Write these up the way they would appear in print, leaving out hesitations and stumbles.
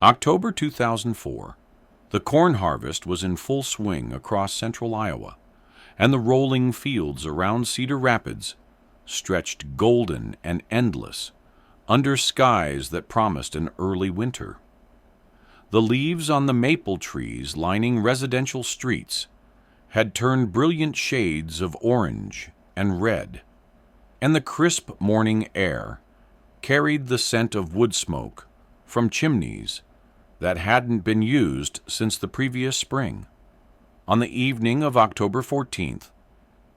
October 2004. The corn harvest was in full swing across central Iowa, and the rolling fields around Cedar Rapids stretched golden and endless under skies that promised an early winter. The leaves on the maple trees lining residential streets had turned brilliant shades of orange and red, and the crisp morning air carried the scent of wood smoke from chimneys that hadn't been used since the previous spring. On the evening of October 14th,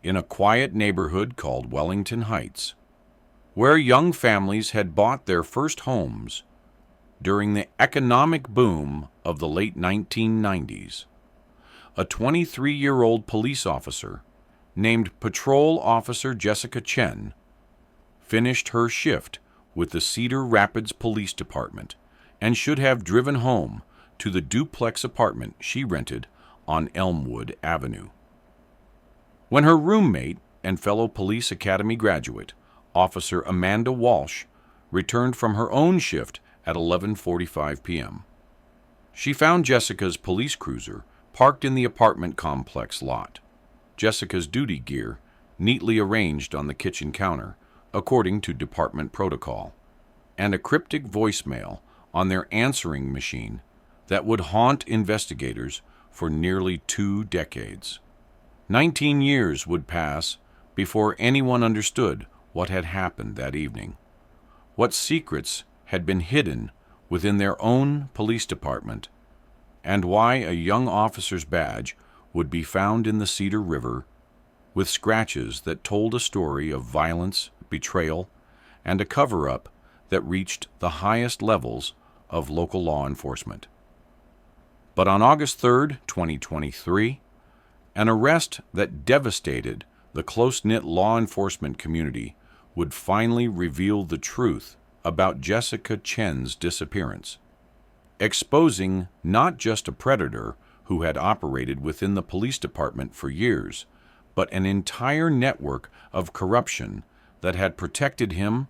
in a quiet neighborhood called Wellington Heights, where young families had bought their first homes during the economic boom of the late 1990s, a 23-year-old police officer named Patrol Officer Jessica Chen finished her shift with the Cedar Rapids Police Department and should have driven home to the duplex apartment she rented on Elmwood Avenue. When her roommate and fellow police academy graduate, Officer Amanda Walsh, returned from her own shift at 11:45 p.m., she found Jessica's police cruiser parked in the apartment complex lot, Jessica's duty gear neatly arranged on the kitchen counter, according to department protocol, and a cryptic voicemail on their answering machine that would haunt investigators for nearly 2 decades. 19 years would pass before anyone understood what had happened that evening, what secrets had been hidden within their own police department, and why a young officer's badge would be found in the Cedar River with scratches that told a story of violence, betrayal, and a cover-up that reached the highest levels of local law enforcement. But on August 3, 2023, an arrest that devastated the close-knit law enforcement community would finally reveal the truth about Jessica Chen's disappearance, exposing not just a predator who had operated within the police department for years, but an entire network of corruption that had protected him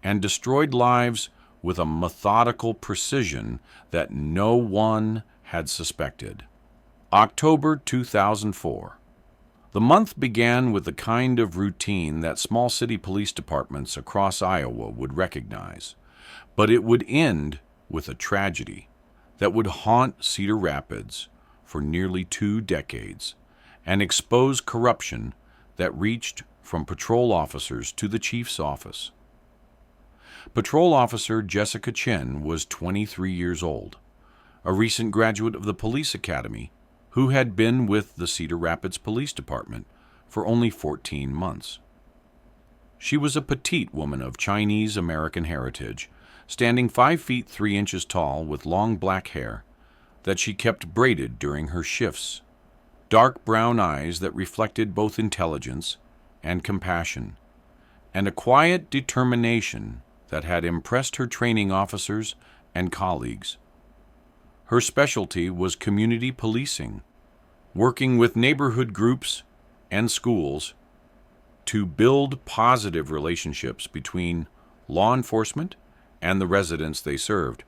and destroyed lives with a methodical precision that no one had suspected. October 2004. The month began with the kind of routine that small city police departments across Iowa would recognize, but it would end with a tragedy that would haunt Cedar Rapids for nearly 2 decades and expose corruption that reached from patrol officers to the chief's office. Patrol Officer Jessica Chen was 23 years old, a recent graduate of the police academy who had been with the Cedar Rapids Police Department for only 14 months. She was a petite woman of Chinese-American heritage, standing 5 feet 3 inches tall with long black hair that she kept braided during her shifts, dark brown eyes that reflected both intelligence and compassion, and a quiet determination that had impressed her training officers and colleagues. Her specialty was community policing, working with neighborhood groups and schools to build positive relationships between law enforcement and the residents they served,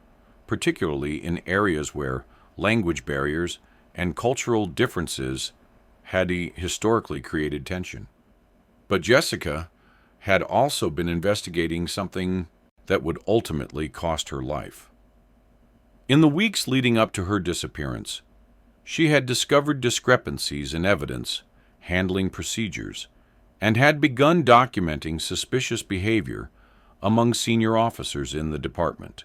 particularly in areas where language barriers and cultural differences had historically created tension. But Jessica had also been investigating something that would ultimately cost her life. In the weeks leading up to her disappearance, she had discovered discrepancies in evidence, handling procedures, and had begun documenting suspicious behavior among senior officers in the department.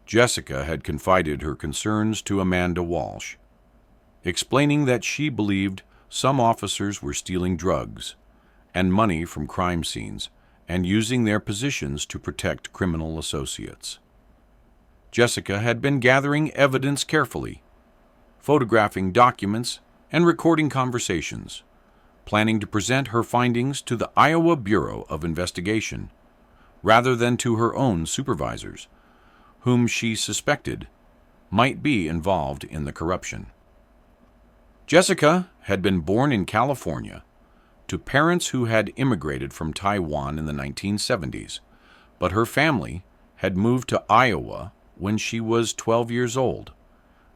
Jessica had confided her concerns to Amanda Walsh, explaining that she believed some officers were stealing drugs and money from crime scenes and using their positions to protect criminal associates. Jessica had been gathering evidence carefully, photographing documents and recording conversations, planning to present her findings to the Iowa Bureau of Investigation rather than to her own supervisors, whom she suspected might be involved in the corruption. Jessica had been born in California to parents who had immigrated from Taiwan in the 1970s, but her family had moved to Iowa when she was 12 years old,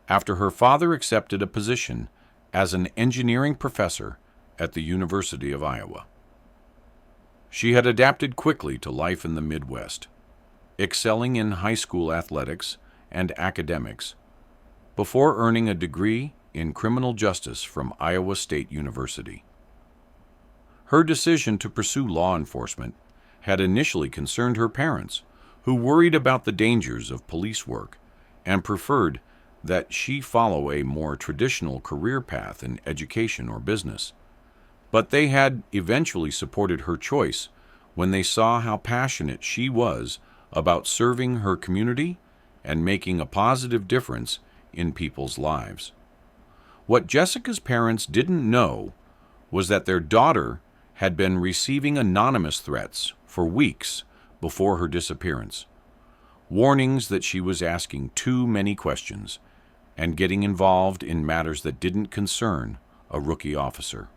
after her father accepted a position as an engineering professor at the University of Iowa. She had adapted quickly to life in the Midwest, excelling in high school athletics and academics, before earning a degree in criminal justice from Iowa State University. Her decision to pursue law enforcement had initially concerned her parents, who worried about the dangers of police work and preferred that she follow a more traditional career path in education or business. But they had eventually supported her choice when they saw how passionate she was about serving her community and making a positive difference in people's lives. What Jessica's parents didn't know was that their daughter had been receiving anonymous threats for weeks before her disappearance, warnings that she was asking too many questions and getting involved in matters that didn't concern a rookie officer.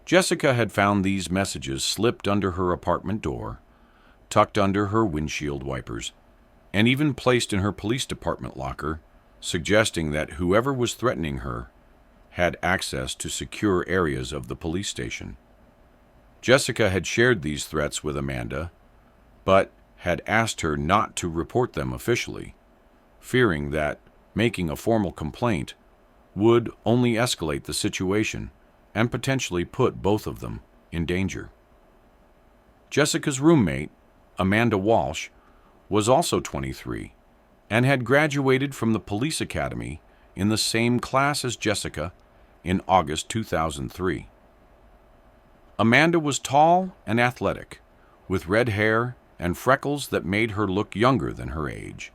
Jessica had found these messages slipped under her apartment door, tucked under her windshield wipers, and even placed in her police department locker, suggesting that whoever was threatening her had access to secure areas of the police station. Jessica had shared these threats with Amanda, but had asked her not to report them officially, fearing that making a formal complaint would only escalate the situation and potentially put both of them in danger. Jessica's roommate, Amanda Walsh, was also 23 and had graduated from the police academy in the same class as Jessica in August 2003. Amanda was tall and athletic, with red hair and freckles that made her look younger than her age,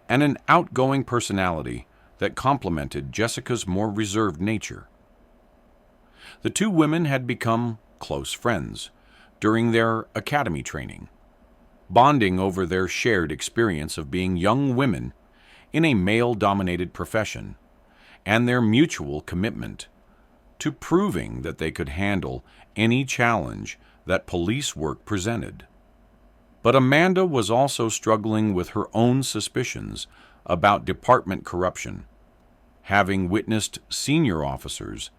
and an outgoing personality that complemented Jessica's more reserved nature. The two women had become close friends during their academy training, bonding over their shared experience of being young women in a male-dominated profession and their mutual commitment to proving that they could handle any challenge that police work presented. But Amanda was also struggling with her own suspicions about department corruption, having witnessed senior officers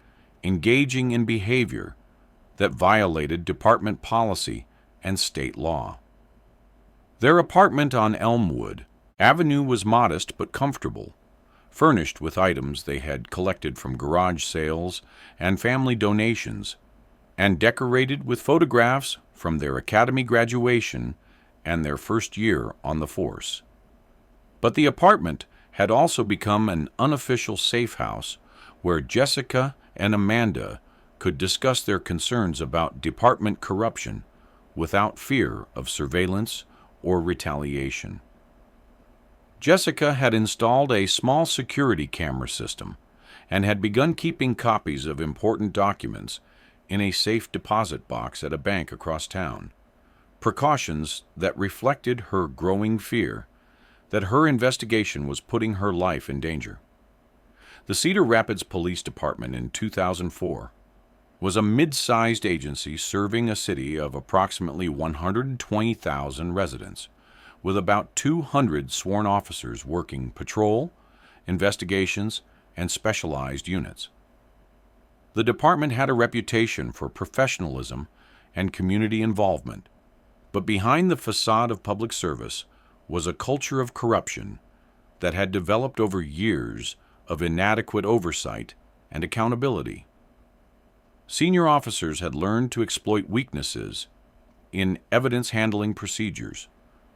engaging in behavior that violated department policy and state law. Their apartment on Elmwood Avenue was modest but comfortable, furnished with items they had collected from garage sales and family donations, and decorated with photographs from their academy graduation and their first year on the force. But the apartment had also become an unofficial safe house where Jessica and Amanda could discuss their concerns about department corruption without fear of surveillance or retaliation. Jessica had installed a small security camera system and had begun keeping copies of important documents in a safe deposit box at a bank across town, precautions that reflected her growing fear that her investigation was putting her life in danger. The Cedar Rapids Police Department in 2004 was a mid-sized agency serving a city of approximately 120,000 residents, with about 200 sworn officers working patrol, investigations, and specialized units. The department had a reputation for professionalism and community involvement, but behind the facade of public service was a culture of corruption that had developed over years of inadequate oversight and accountability. Senior officers had learned to exploit weaknesses in evidence handling procedures,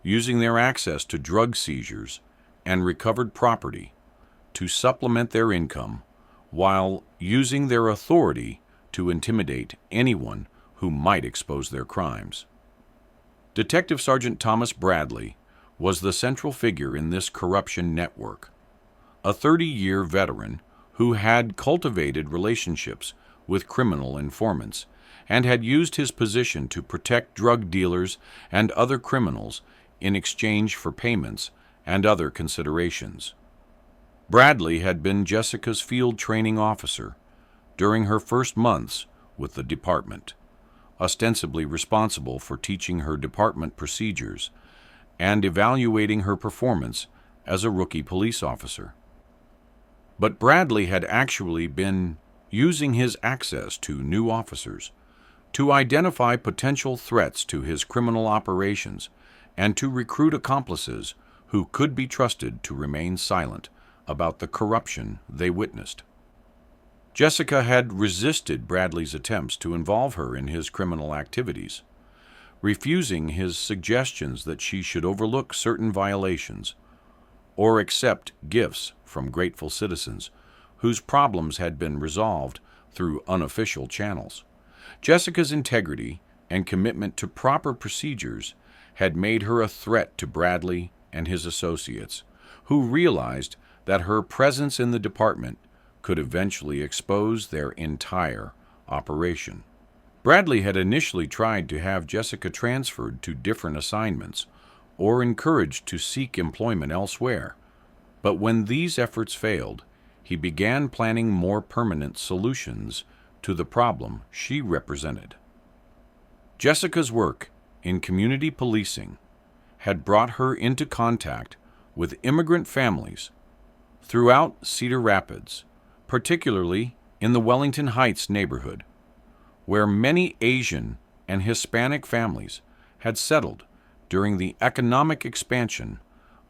using their access to drug seizures and recovered property to supplement their income while using their authority to intimidate anyone who might expose their crimes. Detective Sergeant Thomas Bradley was the central figure in this corruption network, a 30-year veteran who had cultivated relationships with criminal informants and had used his position to protect drug dealers and other criminals in exchange for payments and other considerations. Bradley had been Jessica's field training officer during her first months with the department, ostensibly responsible for teaching her department procedures and evaluating her performance as a rookie police officer. But Bradley had actually been using his access to new officers to identify potential threats to his criminal operations and to recruit accomplices who could be trusted to remain silent about the corruption they witnessed. Jessica had resisted Bradley's attempts to involve her in his criminal activities, refusing his suggestions that she should overlook certain violations or accept gifts from grateful citizens whose problems had been resolved through unofficial channels. Jessica's integrity and commitment to proper procedures had made her a threat to Bradley and his associates, who realized that her presence in the department could eventually expose their entire operation. Bradley had initially tried to have Jessica transferred to different assignments or encouraged to seek employment elsewhere, but when these efforts failed, he began planning more permanent solutions to the problem she represented. Jessica's work in community policing had brought her into contact with immigrant families throughout Cedar Rapids, particularly in the Wellington Heights neighborhood, where many Asian and Hispanic families had settled during the economic expansion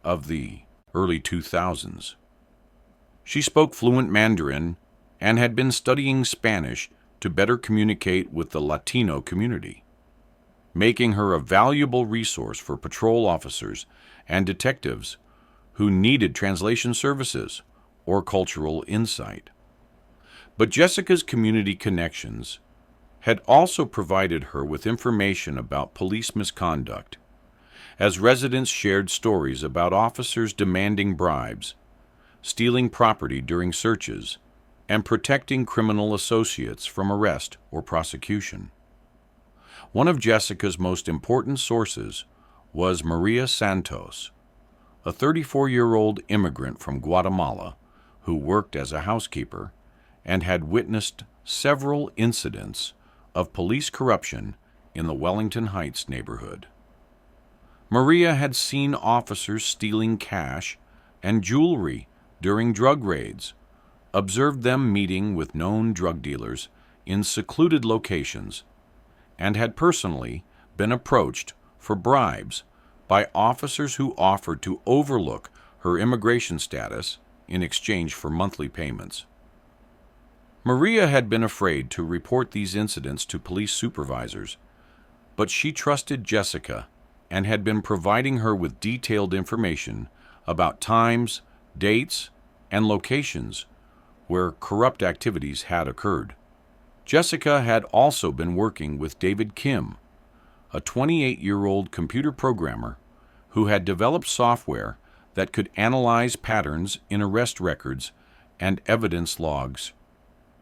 of the early 2000s. She spoke fluent Mandarin and had been studying Spanish to better communicate with the Latino community, making her a valuable resource for patrol officers and detectives who needed translation services or cultural insight. But Jessica's community connections had also provided her with information about police misconduct, as residents shared stories about officers demanding bribes, stealing property during searches, and protecting criminal associates from arrest or prosecution. One of Jessica's most important sources was Maria Santos, a 34-year-old immigrant from Guatemala who worked as a housekeeper and had witnessed several incidents of police corruption in the Wellington Heights neighborhood. Maria had seen officers stealing cash and jewelry during drug raids, observed them meeting with known drug dealers in secluded locations, and had personally been approached for bribes by officers who offered to overlook her immigration status in exchange for monthly payments. Maria had been afraid to report these incidents to police supervisors, but she trusted Jessica and had been providing her with detailed information about times, dates, and locations where corrupt activities had occurred. Jessica had also been working with David Kim, a 28-year-old computer programmer who had developed software that could analyze patterns in arrest records and evidence logs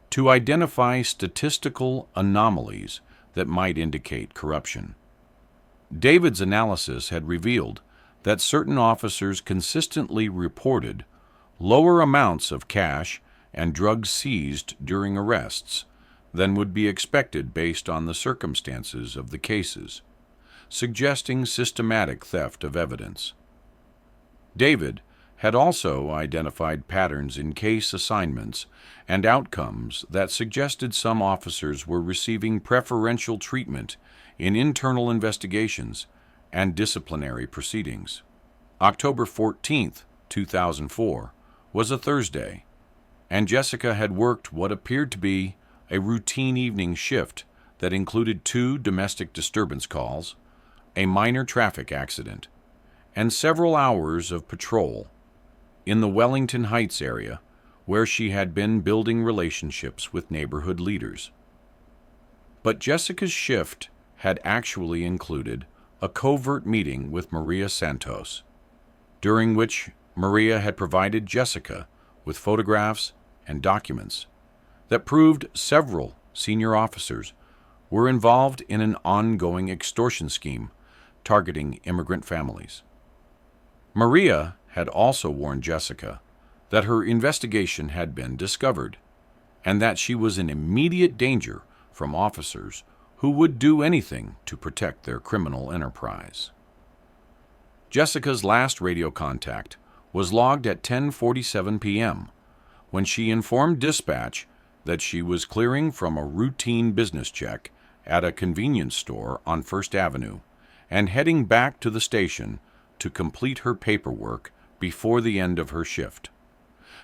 to identify statistical anomalies that might indicate corruption. David's analysis had revealed that certain officers consistently reported lower amounts of cash and drugs seized during arrests than would be expected based on the circumstances of the cases, suggesting systematic theft of evidence. David had also identified patterns in case assignments and outcomes that suggested some officers were receiving preferential treatment in internal investigations and disciplinary proceedings. October 14, 2004, was a Thursday, and Jessica had worked what appeared to be a routine evening shift that included 2 domestic disturbance calls, a minor traffic accident, and several hours of patrol in the Wellington Heights area, where she had been building relationships with neighborhood leaders. But Jessica's shift had actually included a covert meeting with Maria Santos, during which Maria had provided Jessica with photographs and documents that proved several senior officers were involved in an ongoing extortion scheme targeting immigrant families. Maria had also warned Jessica that her investigation had been discovered and that she was in immediate danger from officers who would do anything to protect their criminal enterprise. Jessica's last radio contact was logged at 10:47 p.m. when she informed dispatch that she was clearing from a routine business check at a convenience store on First Avenue and heading back to the station to complete her paperwork before the end of her shift.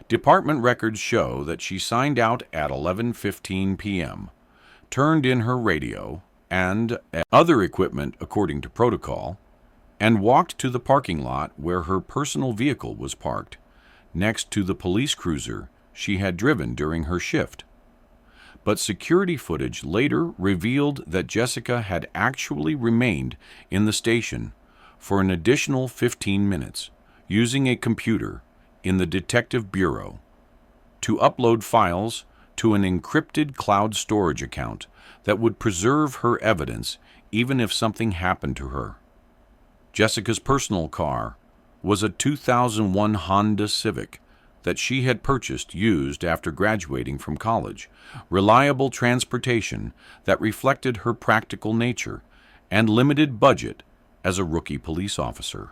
Department records show that she signed out at 11:15 p.m., turned in her radio and other equipment according to protocol, and walked to the parking lot where her personal vehicle was parked, next to the police cruiser she had driven during her shift. But security footage later revealed that Jessica had actually remained in the station for an additional 15 minutes, using a computer in the Detective Bureau to upload files to an encrypted cloud storage account that would preserve her evidence even if something happened to her. Jessica's personal car was a 2001 Honda Civic that she had purchased used after graduating from college, reliable transportation that reflected her practical nature and limited budget as a rookie police officer.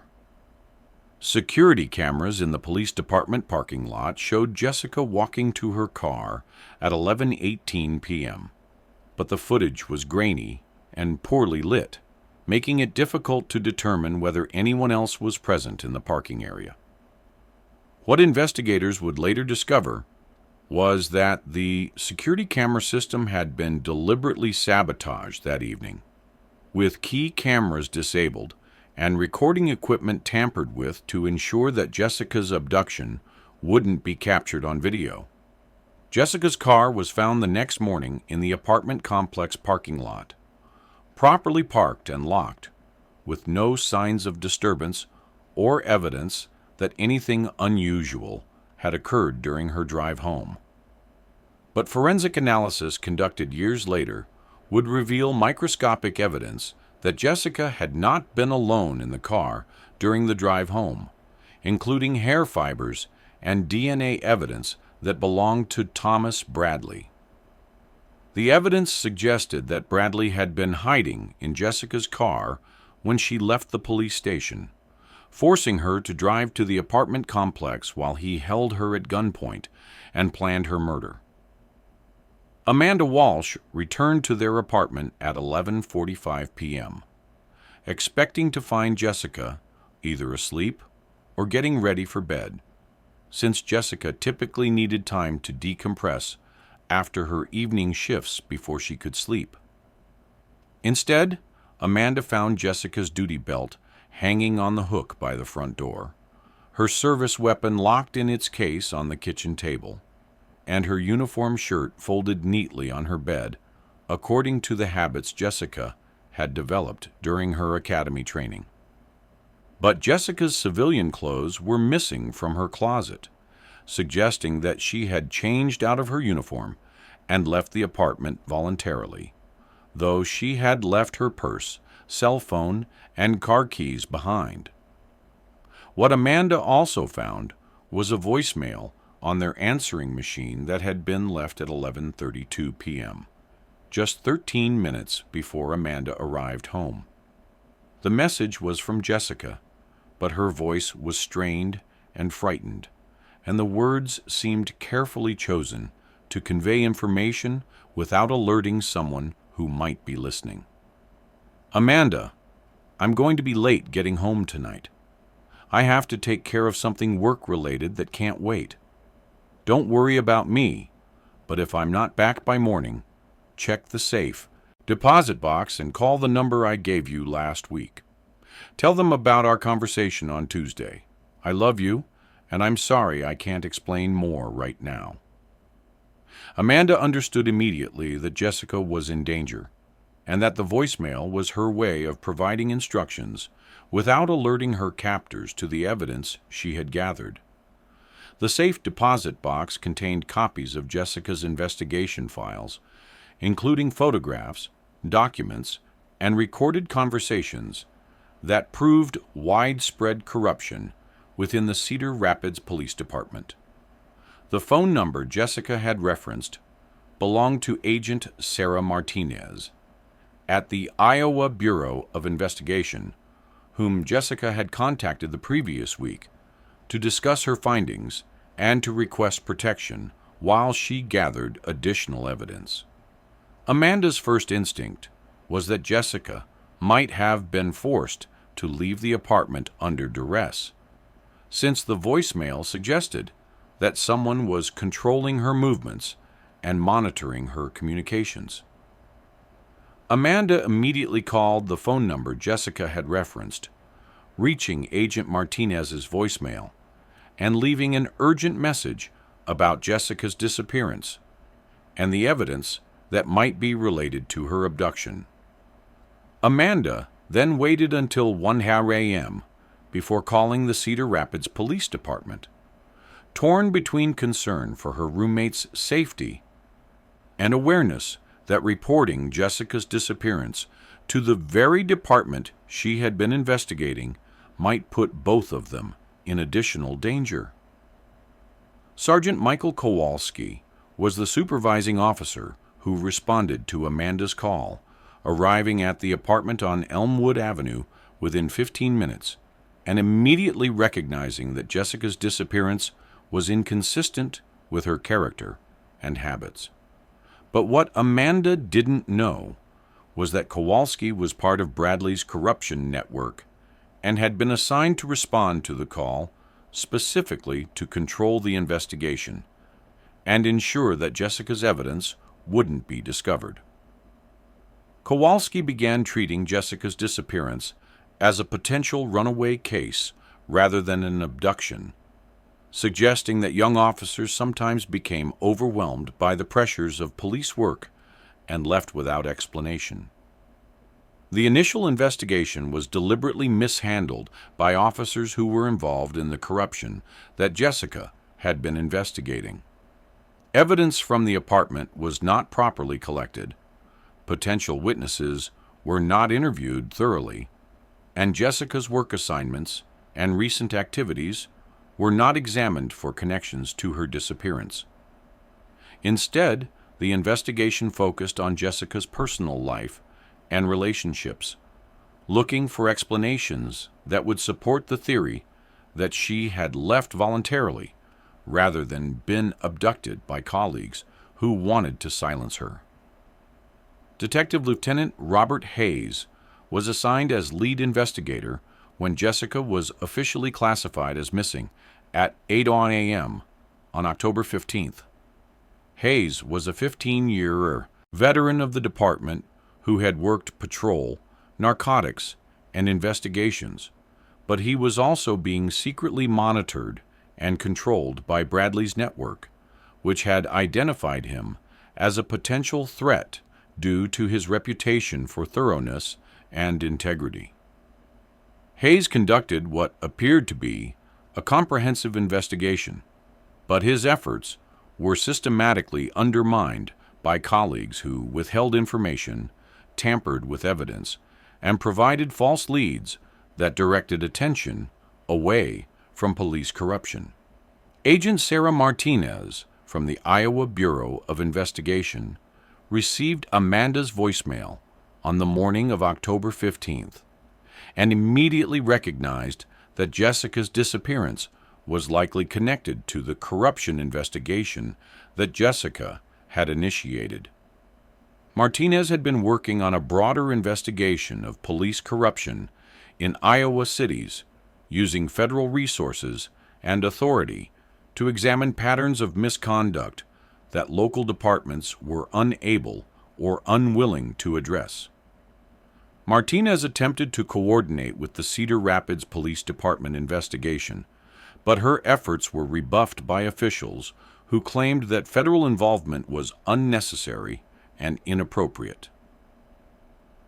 Security cameras in the police department parking lot showed Jessica walking to her car at 11:18 p.m., but the footage was grainy and poorly lit, making it difficult to determine whether anyone else was present in the parking area. What investigators would later discover was that the security camera system had been deliberately sabotaged that evening, with key cameras disabled and recording equipment tampered with to ensure that Jessica's abduction wouldn't be captured on video. Jessica's car was found the next morning in the apartment complex parking lot, properly parked and locked, with no signs of disturbance or evidence that anything unusual had occurred during her drive home. But forensic analysis conducted years later would reveal microscopic evidence that Jessica had not been alone in the car during the drive home, including hair fibers and DNA evidence that belonged to Thomas Bradley. The evidence suggested that Bradley had been hiding in Jessica's car when she left the police station, forcing her to drive to the apartment complex while he held her at gunpoint and planned her murder. Amanda Walsh returned to their apartment at 11:45 p.m., expecting to find Jessica either asleep or getting ready for bed, since Jessica typically needed time to decompress after her evening shifts before she could sleep. Instead, Amanda found Jessica's duty belt hanging on the hook by the front door, her service weapon locked in its case on the kitchen table, and her uniform shirt folded neatly on her bed, according to the habits Jessica had developed during her academy training. But Jessica's civilian clothes were missing from her closet, suggesting that she had changed out of her uniform and left the apartment voluntarily, though she had left her purse, cell phone, and car keys behind. What Amanda also found was a voicemail on their answering machine that had been left at 11:32 p.m., just 13 minutes before Amanda arrived home. The message was from Jessica, but her voice was strained and frightened, and the words seemed carefully chosen to convey information without alerting someone who might be listening. "Amanda, I'm going to be late getting home tonight. I have to take care of something work-related that can't wait. Don't worry about me, but if I'm not back by morning, check the safe, deposit box, and call the number I gave you last week. Tell them about our conversation on Tuesday. I love you, and I'm sorry I can't explain more right now." Amanda understood immediately that Jessica was in danger, and that the voicemail was her way of providing instructions without alerting her captors to the evidence she had gathered. The safe deposit box contained copies of Jessica's investigation files, including photographs, documents, and recorded conversations that proved widespread corruption within the Cedar Rapids Police Department. The phone number Jessica had referenced belonged to Agent Sarah Martinez at the Iowa Bureau of Investigation, whom Jessica had contacted the previous week, to discuss her findings and to request protection while she gathered additional evidence. Amanda's first instinct was that Jessica might have been forced to leave the apartment under duress, since the voicemail suggested that someone was controlling her movements and monitoring her communications. Amanda immediately called the phone number Jessica had referenced, reaching Agent Martinez's voicemail and leaving an urgent message about Jessica's disappearance and the evidence that might be related to her abduction. Amanda then waited until 1 a.m. before calling the Cedar Rapids Police Department, torn between concern for her roommate's safety and awareness that reporting Jessica's disappearance to the very department she had been investigating might put both of them in additional danger. Sergeant Michael Kowalski was the supervising officer who responded to Amanda's call, arriving at the apartment on Elmwood Avenue within 15 minutes and immediately recognizing that Jessica's disappearance was inconsistent with her character and habits. But what Amanda didn't know was that Kowalski was part of Bradley's corruption network and had been assigned to respond to the call specifically to control the investigation and ensure that Jessica's evidence wouldn't be discovered. Kowalski began treating Jessica's disappearance as a potential runaway case rather than an abduction, suggesting that young officers sometimes became overwhelmed by the pressures of police work and left without explanation. The initial investigation was deliberately mishandled by officers who were involved in the corruption that Jessica had been investigating. Evidence from the apartment was not properly collected, potential witnesses were not interviewed thoroughly, and Jessica's work assignments and recent activities were not examined for connections to her disappearance. Instead, the investigation focused on Jessica's personal life and relationships, looking for explanations that would support the theory that she had left voluntarily rather than been abducted by colleagues who wanted to silence her. Detective Lieutenant Robert Hayes was assigned as lead investigator when Jessica was officially classified as missing at 8 a.m. on October 15th. Hayes was a 15-year veteran of the department who had worked patrol, narcotics, and investigations, but he was also being secretly monitored and controlled by Bradley's network, which had identified him as a potential threat due to his reputation for thoroughness and integrity. Hayes conducted what appeared to be a comprehensive investigation, but his efforts were systematically undermined by colleagues who withheld information, tampered with evidence, and provided false leads that directed attention away from police corruption. Agent Sarah Martinez from the Iowa Bureau of Investigation received Amanda's voicemail on the morning of October 15th and immediately recognized that Jessica's disappearance was likely connected to the corruption investigation that Jessica had initiated. Martinez had been working on a broader investigation of police corruption in Iowa cities, using federal resources and authority to examine patterns of misconduct that local departments were unable or unwilling to address. Martinez attempted to coordinate with the Cedar Rapids Police Department investigation, but her efforts were rebuffed by officials who claimed that federal involvement was unnecessary and inappropriate.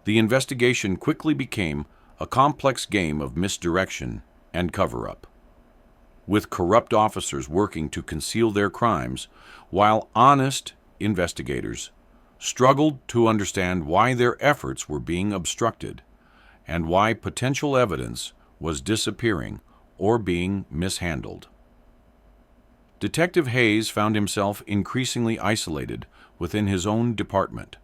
The investigation quickly became a complex game of misdirection and cover-up, with corrupt officers working to conceal their crimes while honest investigators struggled to understand why their efforts were being obstructed and why potential evidence was disappearing or being mishandled. Detective Hayes found himself increasingly isolated within his own department,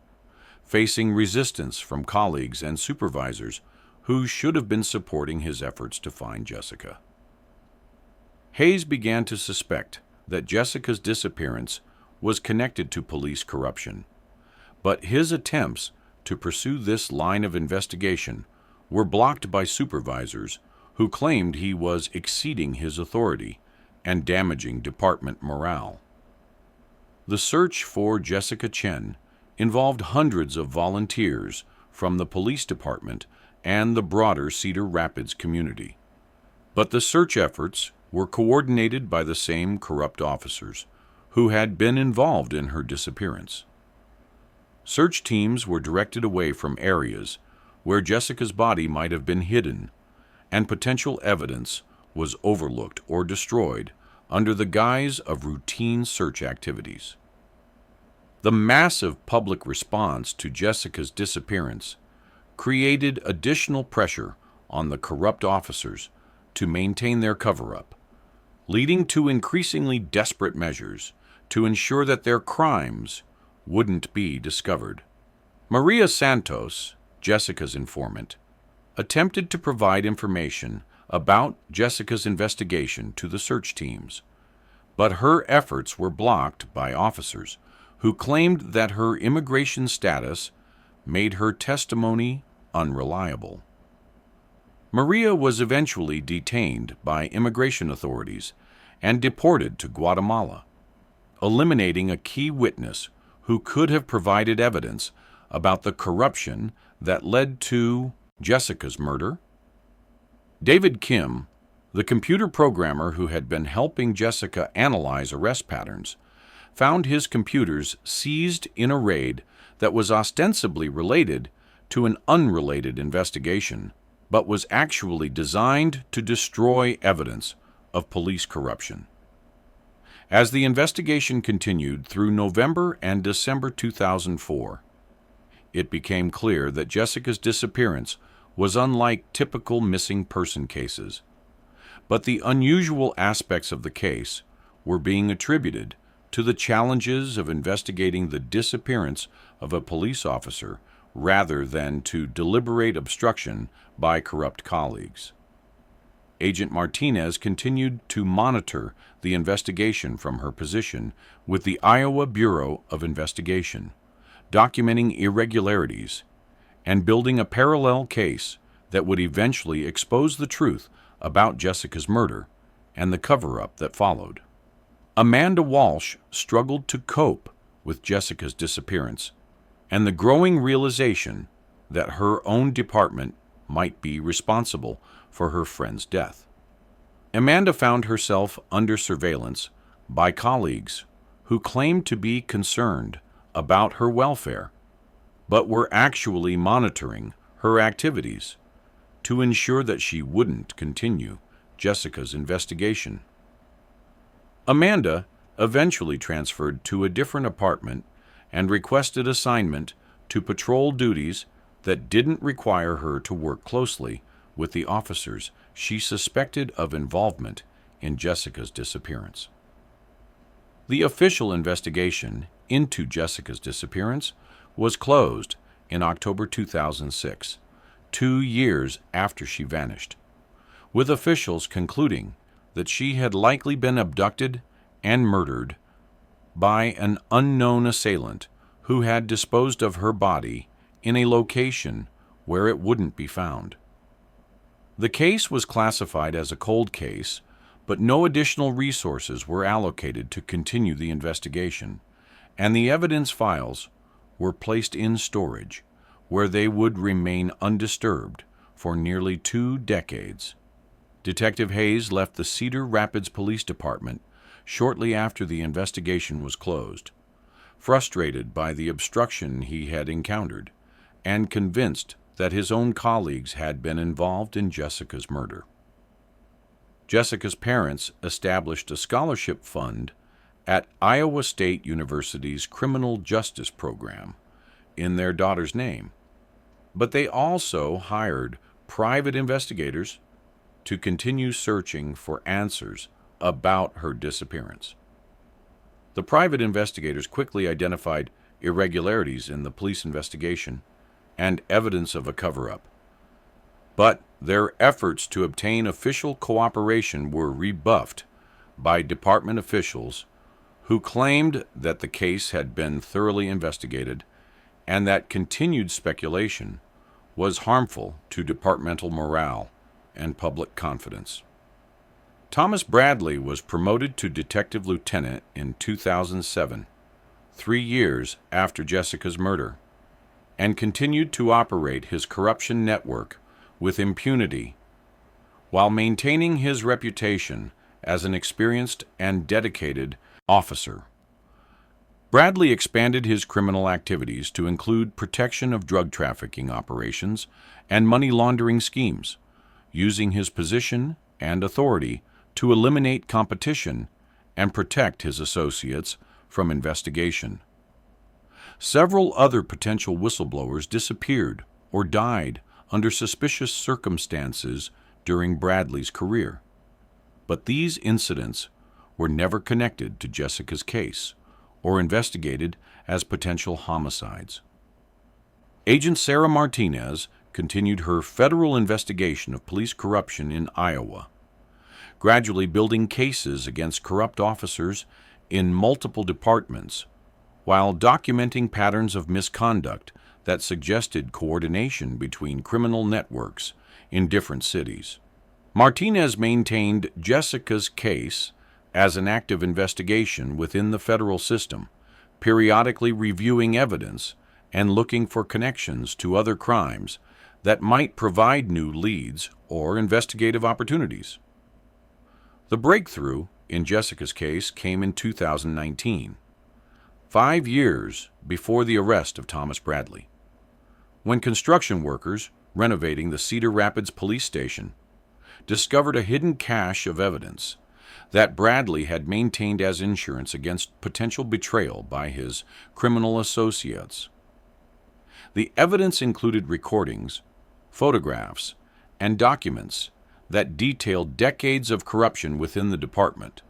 facing resistance from colleagues and supervisors who should have been supporting his efforts to find Jessica. Hayes began to suspect that Jessica's disappearance was connected to police corruption, but his attempts to pursue this line of investigation were blocked by supervisors who claimed he was exceeding his authority and damaging department morale. The search for Jessica Chen involved hundreds of volunteers from the police department and the broader Cedar Rapids community. But the search efforts were coordinated by the same corrupt officers who had been involved in her disappearance. Search teams were directed away from areas where Jessica's body might have been hidden, and potential evidence was overlooked or destroyed under the guise of routine search activities. The massive public response to Jessica's disappearance created additional pressure on the corrupt officers to maintain their cover-up, leading to increasingly desperate measures to ensure that their crimes wouldn't be discovered. Maria Santos, Jessica's informant, attempted to provide information about Jessica's investigation to the search teams, but her efforts were blocked by officers who claimed that her immigration status made her testimony unreliable. Maria was eventually detained by immigration authorities and deported to Guatemala, eliminating a key witness who could have provided evidence about the corruption that led to Jessica's murder. David Kim, the computer programmer who had been helping Jessica analyze arrest patterns, found his computers seized in a raid that was ostensibly related to an unrelated investigation, but was actually designed to destroy evidence of police corruption. As the investigation continued through November and December 2004, it became clear that Jessica's disappearance was unlike typical missing person cases, but the unusual aspects of the case were being attributed to the challenges of investigating the disappearance of a police officer rather than to deliberate obstruction by corrupt colleagues. Agent Martinez continued to monitor the investigation from her position with the Iowa Bureau of Investigation, documenting irregularities and building a parallel case that would eventually expose the truth about Jessica's murder and the cover-up that followed. Amanda Walsh struggled to cope with Jessica's disappearance and the growing realization that her own department might be responsible for her friend's death. Amanda found herself under surveillance by colleagues who claimed to be concerned about her welfare, but were actually monitoring her activities to ensure that she wouldn't continue Jessica's investigation. Amanda eventually transferred to a different apartment and requested assignment to patrol duties that didn't require her to work closely with the officers she suspected of involvement in Jessica's disappearance. The official investigation into Jessica's disappearance was closed in October 2006, 2 years after she vanished, with officials concluding that she had likely been abducted and murdered by an unknown assailant who had disposed of her body in a location where it wouldn't be found. The case was classified as a cold case, but no additional resources were allocated to continue the investigation, and the evidence files were placed in storage, where they would remain undisturbed for nearly 2 decades. Detective Hayes left the Cedar Rapids Police Department shortly after the investigation was closed, frustrated by the obstruction he had encountered, and convinced that his own colleagues had been involved in Jessica's murder. Jessica's parents established a scholarship fund at Iowa State University's Criminal Justice Program in their daughter's name, but they also hired private investigators to continue searching for answers about her disappearance. The private investigators quickly identified irregularities in the police investigation and evidence of a cover-up, but their efforts to obtain official cooperation were rebuffed by department officials who claimed that the case had been thoroughly investigated and that continued speculation was harmful to departmental morale and public confidence. Thomas Bradley was promoted to detective lieutenant in 2007, 3 years after Jessica's murder, and continued to operate his corruption network with impunity while maintaining his reputation as an experienced and dedicated officer. Bradley expanded his criminal activities to include protection of drug trafficking operations and money laundering schemes, using his position and authority to eliminate competition and protect his associates from investigation. Several other potential whistleblowers disappeared or died under suspicious circumstances during Bradley's career, but these incidents were never connected to Jessica's case or investigated as potential homicides. Agent Sarah Martinez continued her federal investigation of police corruption in Iowa, gradually building cases against corrupt officers in multiple departments, while documenting patterns of misconduct that suggested coordination between criminal networks in different cities. Martinez maintained Jessica's case as an active investigation within the federal system, periodically reviewing evidence and looking for connections to other crimes that might provide new leads or investigative opportunities. The breakthrough in Jessica's case came in 2019, 5 years before the arrest of Thomas Bradley, when construction workers renovating the Cedar Rapids police station discovered a hidden cache of evidence that Bradley had maintained as insurance against potential betrayal by his criminal associates. The evidence included recordings, photographs, and documents that detailed decades of corruption within the department,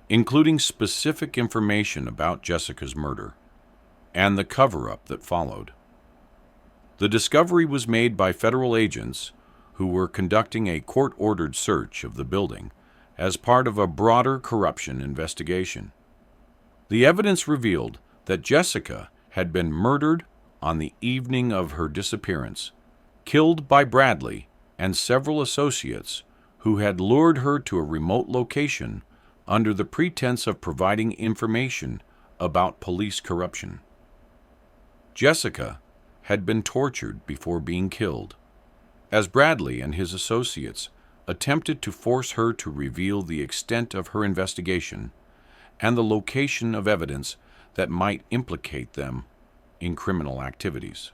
including specific information about Jessica's murder and the cover-up that followed. The discovery was made by federal agents who were conducting a court-ordered search of the building as part of a broader corruption investigation. The evidence revealed that Jessica had been murdered on the evening of her disappearance, killed by Bradley and several associates who had lured her to a remote location under the pretense of providing information about police corruption. Jessica had been tortured before being killed, as Bradley and his associates attempted to force her to reveal the extent of her investigation and the location of evidence that might implicate them in criminal activities.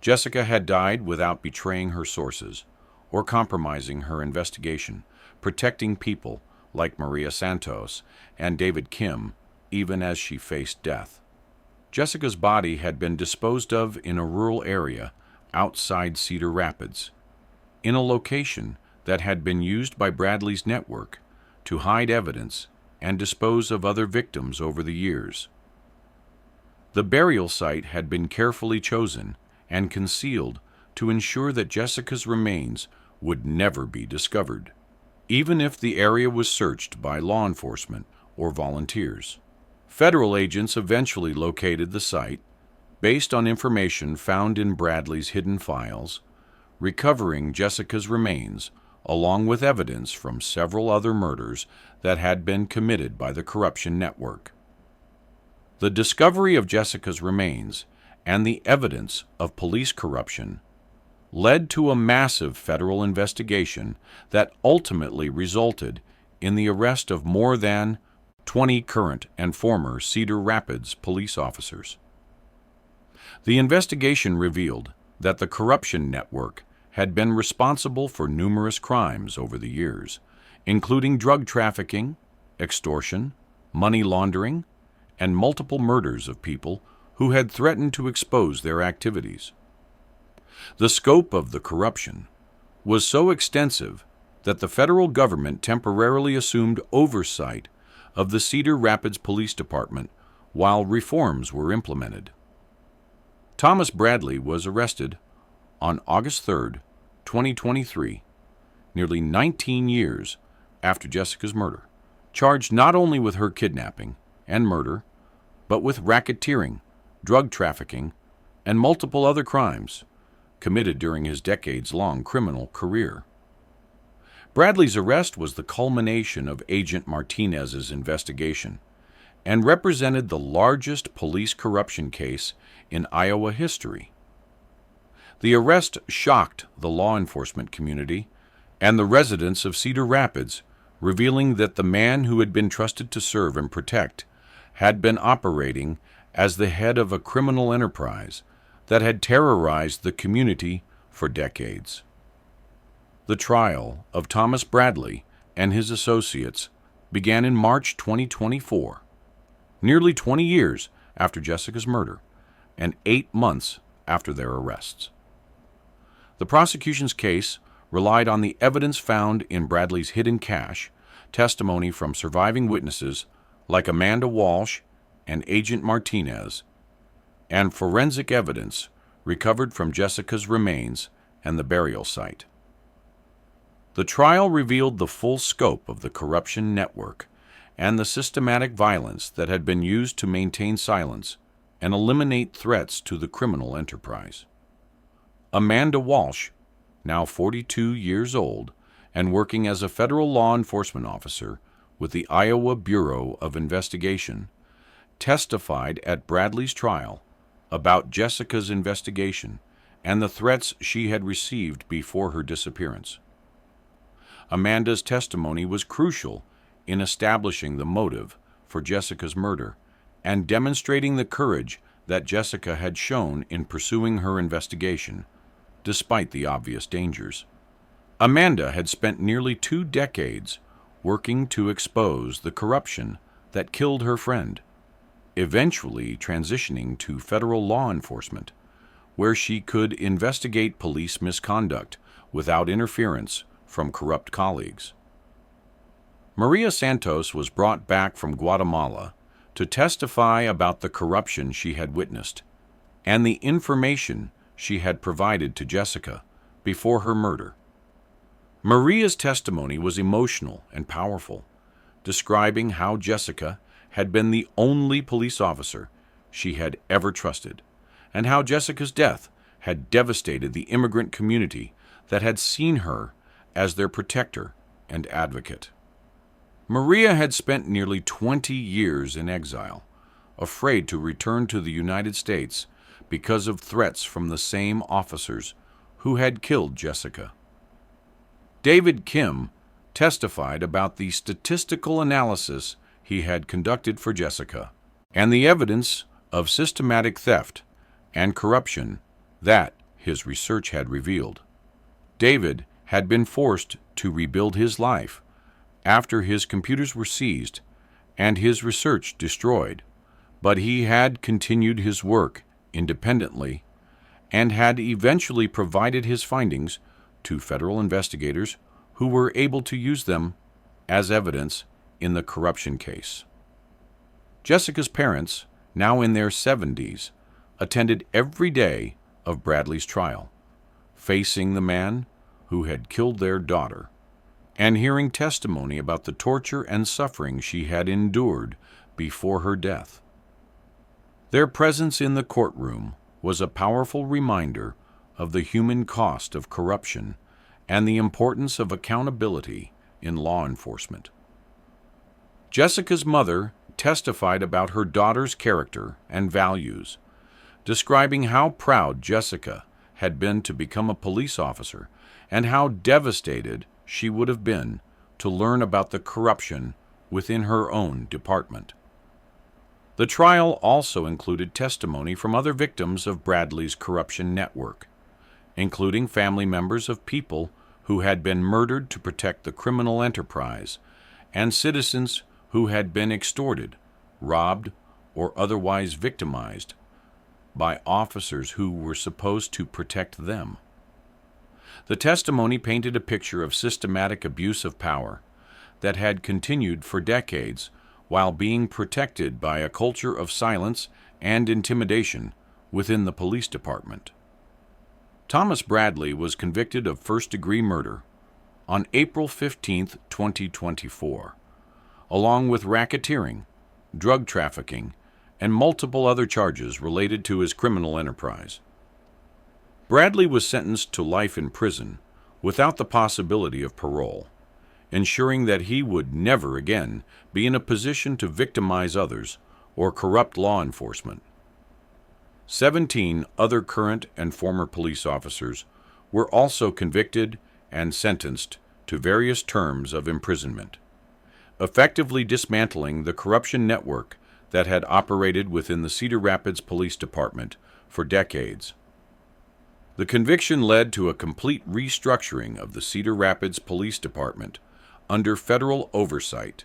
Jessica had died without betraying her sources or compromising her investigation, protecting people like Maria Santos and David Kim even as she faced death. Jessica's body had been disposed of in a rural area outside Cedar Rapids, in a location that had been used by Bradley's network to hide evidence and dispose of other victims over the years. The burial site had been carefully chosen and concealed to ensure that Jessica's remains would never be discovered, even if the area was searched by law enforcement or volunteers. Federal agents eventually located the site based on information found in Bradley's hidden files, recovering Jessica's remains along with evidence from several other murders that had been committed by the corruption network. The discovery of Jessica's remains and the evidence of police corruption led to a massive federal investigation that ultimately resulted in the arrest of more than 20 current and former Cedar Rapids police officers. The investigation revealed that the corruption network had been responsible for numerous crimes over the years, including drug trafficking, extortion, money laundering, and multiple murders of people who had threatened to expose their activities. The scope of the corruption was so extensive that the federal government temporarily assumed oversight of the Cedar Rapids Police Department while reforms were implemented. Thomas Bradley was arrested on August 3, 2023, nearly 19 years after Jessica's murder, charged not only with her kidnapping and murder, but with racketeering, drug trafficking, and multiple other crimes committed during his decades-long criminal career. Bradley's arrest was the culmination of Agent Martinez's investigation and represented the largest police corruption case in Iowa history. The arrest shocked the law enforcement community and the residents of Cedar Rapids, revealing that the man who had been trusted to serve and protect had been operating as the head of a criminal enterprise that had terrorized the community for decades. The trial of Thomas Bradley and his associates began in March 2024, nearly 20 years after Jessica's murder and 8 months after their arrests. The prosecution's case relied on the evidence found in Bradley's hidden cache, testimony from surviving witnesses like Amanda Walsh and Agent Martinez, and forensic evidence recovered from Jessica's remains and the burial site. The trial revealed the full scope of the corruption network and the systematic violence that had been used to maintain silence and eliminate threats to the criminal enterprise. Amanda Walsh, now 42 years old and working as a federal law enforcement officer with the Iowa Bureau of Investigation, testified at Bradley's trial about Jessica's investigation and the threats she had received before her disappearance. Amanda's testimony was crucial in establishing the motive for Jessica's murder and demonstrating the courage that Jessica had shown in pursuing her investigation, despite the obvious dangers. Amanda had spent nearly 2 decades working to expose the corruption that killed her friend, eventually transitioning to federal law enforcement, where she could investigate police misconduct without interference from corrupt colleagues. Maria Santos was brought back from Guatemala to testify about the corruption she had witnessed and the information she had provided to Jessica before her murder. Maria's testimony was emotional and powerful, describing how Jessica had been the only police officer she had ever trusted, and how Jessica's death had devastated the immigrant community that had seen her as their protector and advocate. Maria had spent nearly 20 years in exile, afraid to return to the United States because of threats from the same officers who had killed Jessica. David Kim testified about the statistical analysis he had conducted for Jessica and the evidence of systematic theft and corruption that his research had revealed. David had been forced to rebuild his life after his computers were seized and his research destroyed, but he had continued his work independently and had eventually provided his findings to federal investigators who were able to use them as evidence in the corruption case. Jessica's parents, now in their 70s, attended every day of Bradley's trial, facing the man who had killed their daughter and hearing testimony about the torture and suffering she had endured before her death. Their presence in the courtroom was a powerful reminder of the human cost of corruption and the importance of accountability in law enforcement. Jessica's mother testified about her daughter's character and values, describing how proud Jessica had been to become a police officer and how devastated she would have been to learn about the corruption within her own department. The trial also included testimony from other victims of Bradley's corruption network, including family members of people who had been murdered to protect the criminal enterprise and citizens who had been extorted, robbed, or otherwise victimized by officers who were supposed to protect them. The testimony painted a picture of systematic abuse of power that had continued for decades while being protected by a culture of silence and intimidation within the police department. Thomas Bradley was convicted of first-degree murder on April 15, 2024, along with racketeering, drug trafficking, and multiple other charges related to his criminal enterprise. Bradley was sentenced to life in prison without the possibility of parole, ensuring that he would never again be in a position to victimize others or corrupt law enforcement. 17 other current and former police officers were also convicted and sentenced to various terms of imprisonment, effectively dismantling the corruption network that had operated within the Cedar Rapids Police Department for decades. The conviction led to a complete restructuring of the Cedar Rapids Police Department under federal oversight,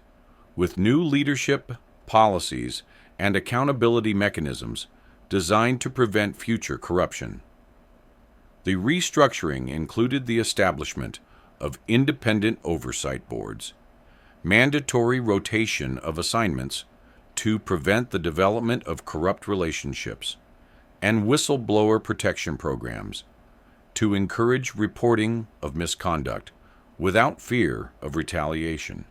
with new leadership, policies, and accountability mechanisms designed to prevent future corruption. The restructuring included the establishment of independent oversight boards, mandatory rotation of assignments to prevent the development of corrupt relationships, and whistleblower protection programs to encourage reporting of misconduct without fear of retaliation.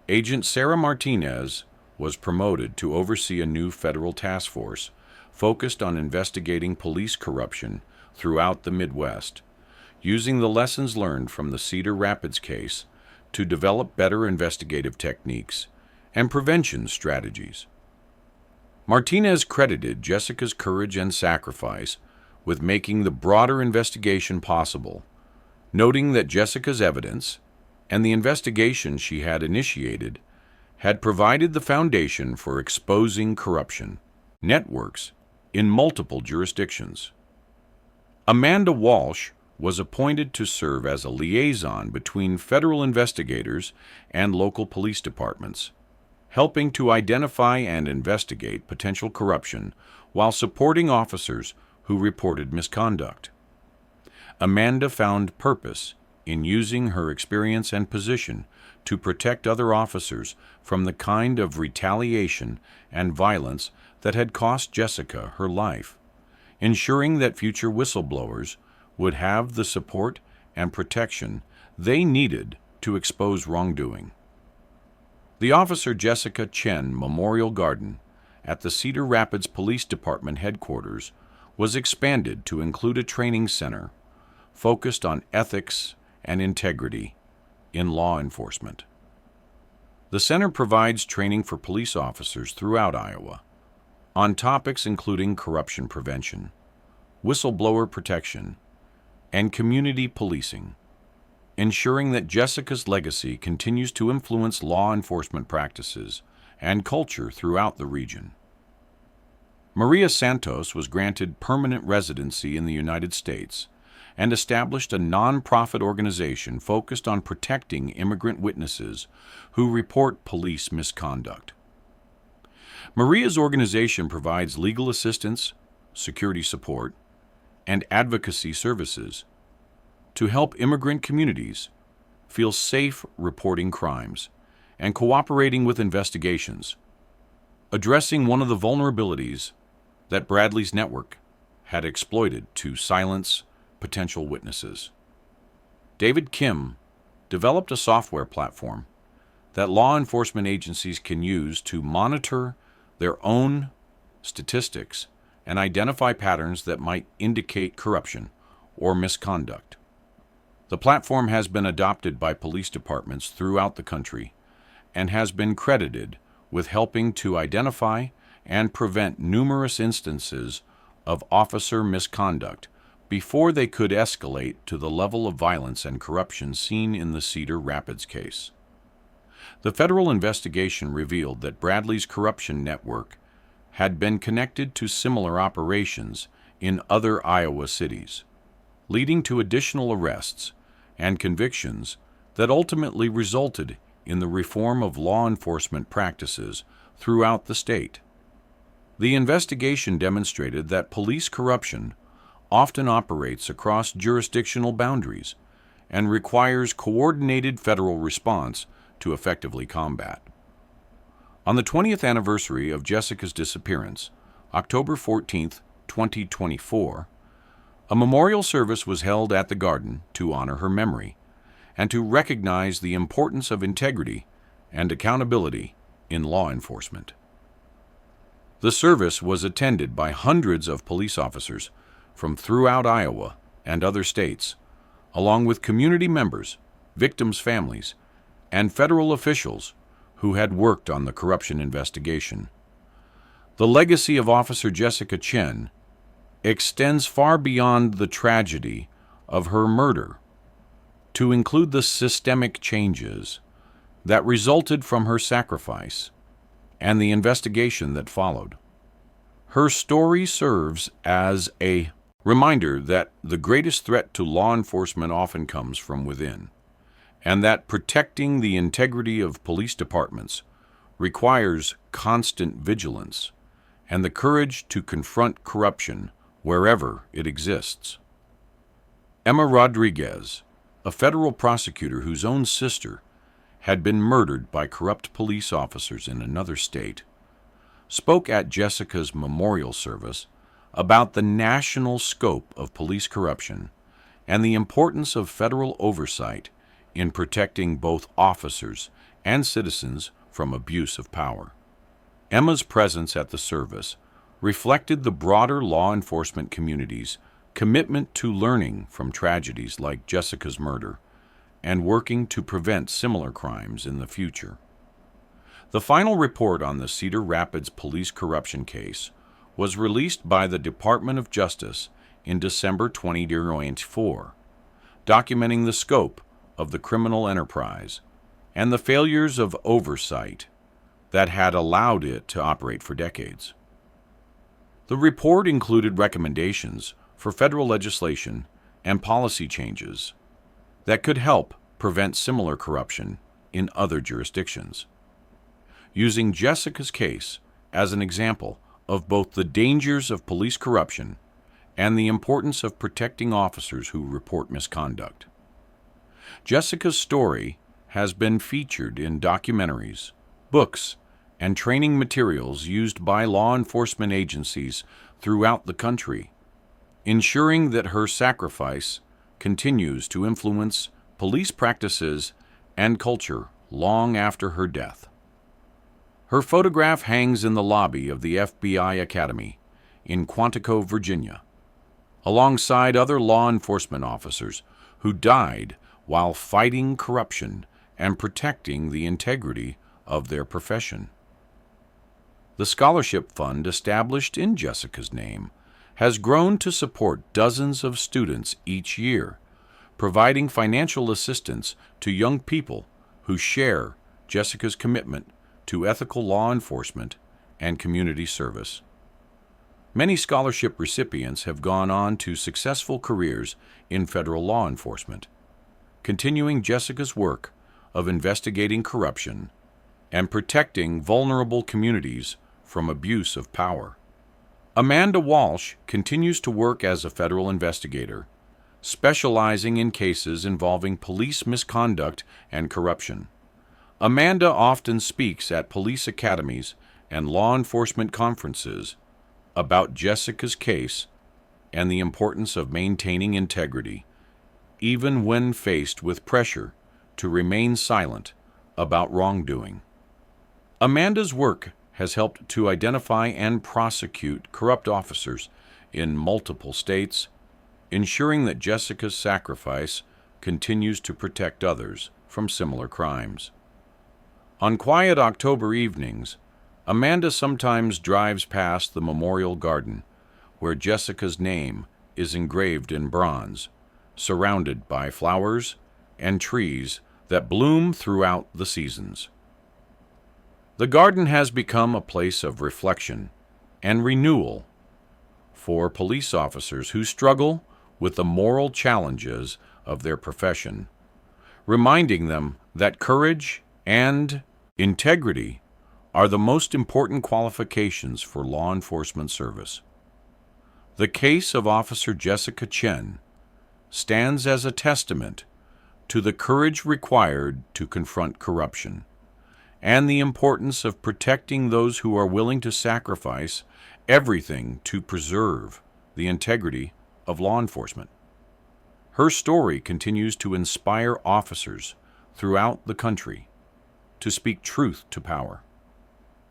Agent Sarah Martinez was promoted to oversee a new federal task force focused on investigating police corruption throughout the Midwest, using the lessons learned from the Cedar Rapids case to develop better investigative techniques and prevention strategies. Martinez credited Jessica's courage and sacrifice with making the broader investigation possible, noting that Jessica's evidence and the investigation she had initiated had provided the foundation for exposing corruption networks in multiple jurisdictions. Amanda Walsh was appointed to serve as a liaison between federal investigators and local police departments, helping to identify and investigate potential corruption while supporting officers who reported misconduct. Amanda found purpose in using her experience and position to protect other officers from the kind of retaliation and violence that had cost Jessica her life, ensuring that future whistleblowers would have the support and protection they needed to expose wrongdoing. The Officer Jessica Chen Memorial Garden at the Cedar Rapids Police Department headquarters was expanded to include a training center focused on ethics and integrity in law enforcement. The center provides training for police officers throughout Iowa on topics including corruption prevention, whistleblower protection, and community policing, ensuring that Jessica's legacy continues to influence law enforcement practices and culture throughout the region. Maria Santos was granted permanent residency in the United States and established a nonprofit organization focused on protecting immigrant witnesses who report police misconduct. Maria's organization provides legal assistance, security support, and advocacy services to help immigrant communities feel safe reporting crimes and cooperating with investigations, addressing one of the vulnerabilities that Bradley's network had exploited to silence potential witnesses. David Kim developed a software platform that law enforcement agencies can use to monitor their own statistics and identify patterns that might indicate corruption or misconduct. The platform has been adopted by police departments throughout the country and has been credited with helping to identify and prevent numerous instances of officer misconduct before they could escalate to the level of violence and corruption seen in the Cedar Rapids case. The federal investigation revealed that Bradley's corruption network had been connected to similar operations in other Iowa cities, leading to additional arrests and convictions that ultimately resulted in the reform of law enforcement practices throughout the state. The investigation demonstrated that police corruption often operates across jurisdictional boundaries and requires coordinated federal response to effectively combat. On the 20th anniversary of Jessica's disappearance, October 14, 2024, A memorial service was held at the garden to honor her memory and to recognize the importance of integrity and accountability in law enforcement. The service was attended by hundreds of police officers from throughout Iowa and other states, along with community members, victims' families, and federal officials who had worked on the corruption investigation. The legacy of Officer Jessica Chen extends far beyond the tragedy of her murder to include the systemic changes that resulted from her sacrifice and the investigation that followed. Her story serves as a reminder that the greatest threat to law enforcement often comes from within, and that protecting the integrity of police departments requires constant vigilance and the courage to confront corruption wherever it exists. Emma Rodriguez, a federal prosecutor whose own sister had been murdered by corrupt police officers in another state, spoke at Jessica's memorial service about the national scope of police corruption and the importance of federal oversight in protecting both officers and citizens from abuse of power. Emma's presence at the service reflected the broader law enforcement community's commitment to learning from tragedies like Jessica's murder and working to prevent similar crimes in the future. The final report on the Cedar Rapids police corruption case was released by the Department of Justice in December 2024, documenting the scope of the criminal enterprise and the failures of oversight that had allowed it to operate for decades. The report included recommendations for federal legislation and policy changes that could help prevent similar corruption in other jurisdictions. Using Jessica's case as an example of both the dangers of police corruption and the importance of protecting officers who report misconduct. Jessica's story has been featured in documentaries, books, and training materials used by law enforcement agencies throughout the country, ensuring that her sacrifice continues to influence police practices and culture long after her death. Her photograph hangs in the lobby of the FBI Academy in Quantico, Virginia, alongside other law enforcement officers who died while fighting corruption and protecting the integrity of their profession. The scholarship fund established in Jessica's name has grown to support dozens of students each year, providing financial assistance to young people who share Jessica's commitment to ethical law enforcement and community service. Many scholarship recipients have gone on to successful careers in federal law enforcement, continuing Jessica's work of investigating corruption and protecting vulnerable communities from abuse of power. Amanda Walsh continues to work as a federal investigator, specializing in cases involving police misconduct and corruption. Amanda often speaks at police academies and law enforcement conferences about Jessica's case and the importance of maintaining integrity, even when faced with pressure to remain silent about wrongdoing. Amanda's work has helped to identify and prosecute corrupt officers in multiple states, ensuring that Jessica's sacrifice continues to protect others from similar crimes. On quiet October evenings, Amanda sometimes drives past the memorial garden where Jessica's name is engraved in bronze, surrounded by flowers and trees that bloom throughout the seasons. The garden has become a place of reflection and renewal for police officers who struggle with the moral challenges of their profession, reminding them that courage and integrity are the most important qualifications for law enforcement service. The case of Officer Jessica Chen stands as a testament to the courage required to confront corruption and the importance of protecting those who are willing to sacrifice everything to preserve the integrity of law enforcement. Her story continues to inspire officers throughout the country to speak truth to power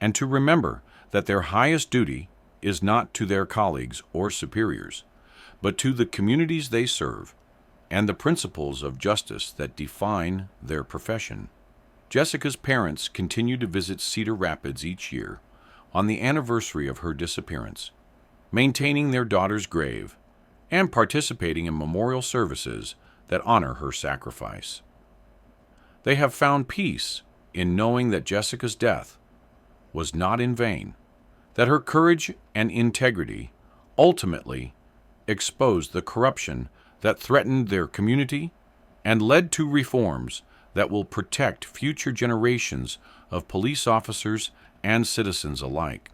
and to remember that their highest duty is not to their colleagues or superiors, but to the communities they serve and the principles of justice that define their profession. Jessica's parents continue to visit Cedar Rapids each year on the anniversary of her disappearance, maintaining their daughter's grave and participating in memorial services that honor her sacrifice. They have found peace in knowing that Jessica's death was not in vain, that her courage and integrity ultimately exposed the corruption that threatened their community and led to reforms that will protect future generations of police officers and citizens alike.